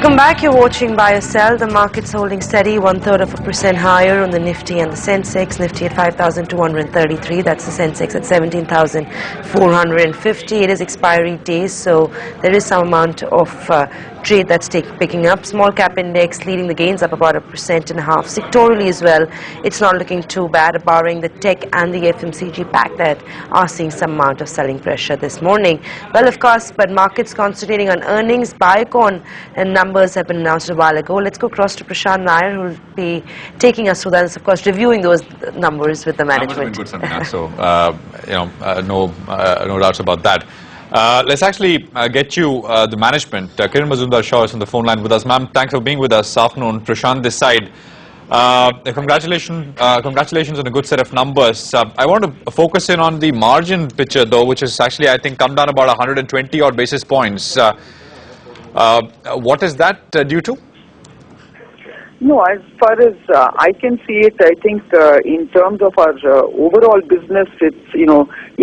Welcome back. You're watching Buy or Sell. The market's holding steady, 1/3% higher on the Nifty and the Sensex. Nifty at 5,233. That's the Sensex at 17,450. It is expiry day, so there is some amount of trade that's picking up. Small cap index leading the gains up about 1.5%. Sectorally as well, it's not looking too bad, barring the tech and the FMCG pack that are seeing some amount of selling pressure this morning. Well, of course, but markets concentrating on earnings. Biocon and numbers have been announced a while ago. Let's go across to Prashant Nair, who will be taking us through that. And of course, reviewing those numbers with the management. Good, Samina. So, no doubts about that. Let's actually get you the management. Kiran Mazumdar-Shaw is on the phone line with us. Ma'am, thanks for being with us this afternoon. Prashant this side. Congratulations on a good set of numbers. I want to focus in on the margin picture, though, which is actually, I think, come down about 120 odd basis points. What is that due to? No, as far as I can see it, I think in terms of our overall business, it's,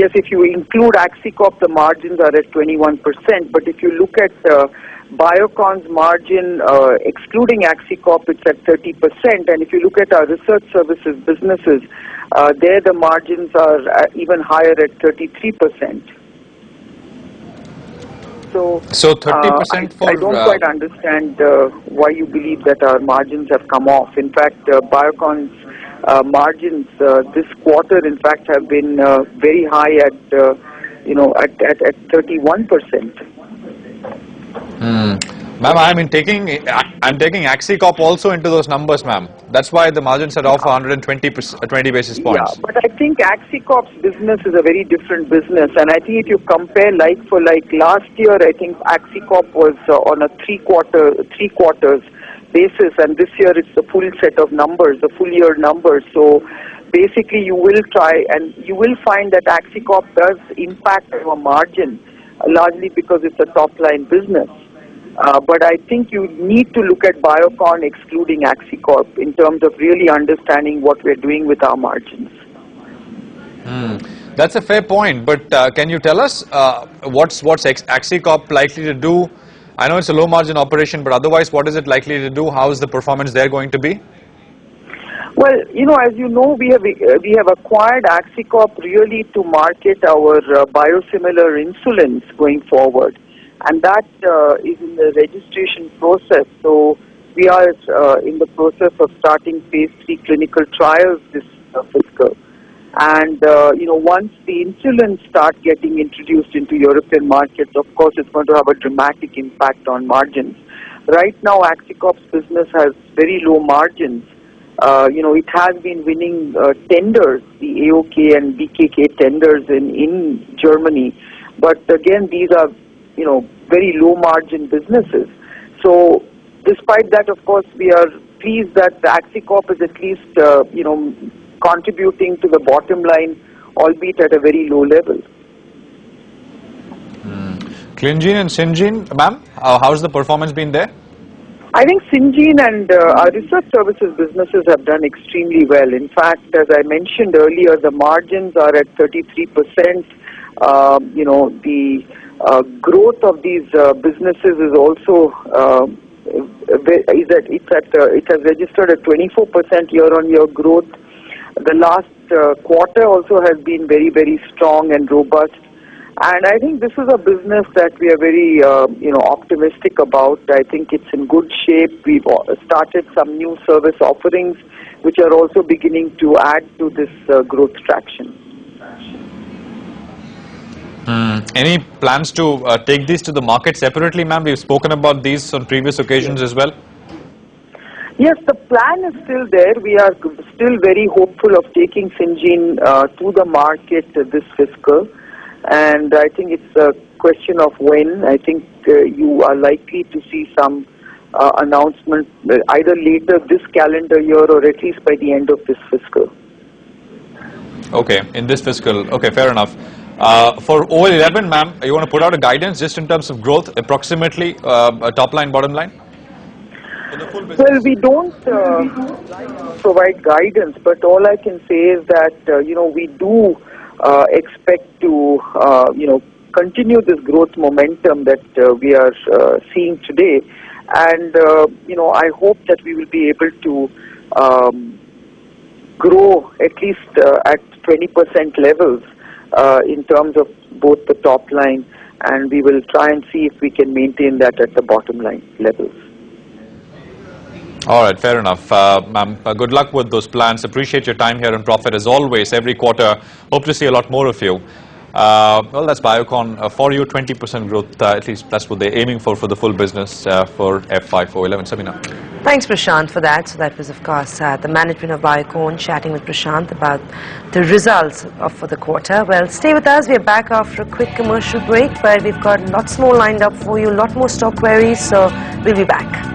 yes, if you include Axicorp, the margins are at 21%. But if you look at Biocon's margin, excluding Axicorp, it's at 30%. And if you look at our research services businesses, there the margins are even higher at 33%. So 30% for... I don't quite understand why you believe that our margins have come off. In fact, Biocon's margins this quarter, in fact, have been very high at 31%. Ma'am, I'm taking Axicorp also into those numbers, ma'am. That's why the margins are off 120 basis points. Yeah, but I think Axicorp's business is a very different business, and I think if you compare like for like, last year, I think Axicorp was on a three quarters basis, and this year it's the full set of numbers, the full year numbers. So basically, you will find that Axicorp does impact our margin largely because it's a top line business. But I think you need to look at Biocon excluding Axicorp in terms of really understanding what we're doing with our margins. That's a fair point, but can you tell us what's Axicorp likely to do? I know it's a low margin operation, but otherwise, what is it likely to do? How is the performance there going to be? Well, as you know, we have acquired Axicorp really to market our biosimilar insulins going forward. And that is in the registration process. So we are in the process of starting phase 3 clinical trials this fiscal. And, once the insulins start getting introduced into European markets, of course, it's going to have a dramatic impact on margins. Right now, Axicorp's business has very low margins. It has been winning tenders, the AOK and BKK tenders in Germany. But again, these are very low margin businesses. So despite that, of course, we are pleased that the Axicorp is at least, contributing to the bottom line, albeit at a very low level. Syngene and Syngene, ma'am, how's the performance been there? I think Syngene and our research services businesses have done extremely well. In fact, as I mentioned earlier, the margins are at 33%. The growth of these businesses is also it has registered a 24% year-on-year growth. The last quarter also has been very, very strong and robust. And I think this is a business that we are very optimistic about. I think it's in good shape. We've started some new service offerings which are also beginning to add to this growth traction. Any plans to take these to the market separately, ma'am? We've spoken about these on previous occasions as well. Yes, the plan is still there. We are still very hopeful of taking Syngene to the market this fiscal. And I think it's a question of when. I think you are likely to see some announcement either later this calendar year or at least by the end of this fiscal. Okay, in this fiscal. Okay, fair enough. For OL11, ma'am, you want to put out a guidance just in terms of growth, approximately top line, bottom line? Well, we don't provide guidance, but all I can say is that, we do expect to, continue this growth momentum that we are seeing today. and I hope that we will be able to grow at least at 20% levels in terms of both the top line, and we will try and see if we can maintain that at the bottom line levels. All right, fair enough. Ma'am, good luck with those plans. Appreciate your time here on Profit as always. Every quarter, hope to see a lot more of you. Well, that's Biocon for you, 20% growth. At least that's what they're aiming for the full business for F5411. Sabina. Thanks, Prashant, for that. So that was, of course, the management of Biocon chatting with Prashant about the results for the quarter. Well, stay with us. We're back after a quick commercial break, where we've got lots more lined up for you, a lot more stock queries. So we'll be back.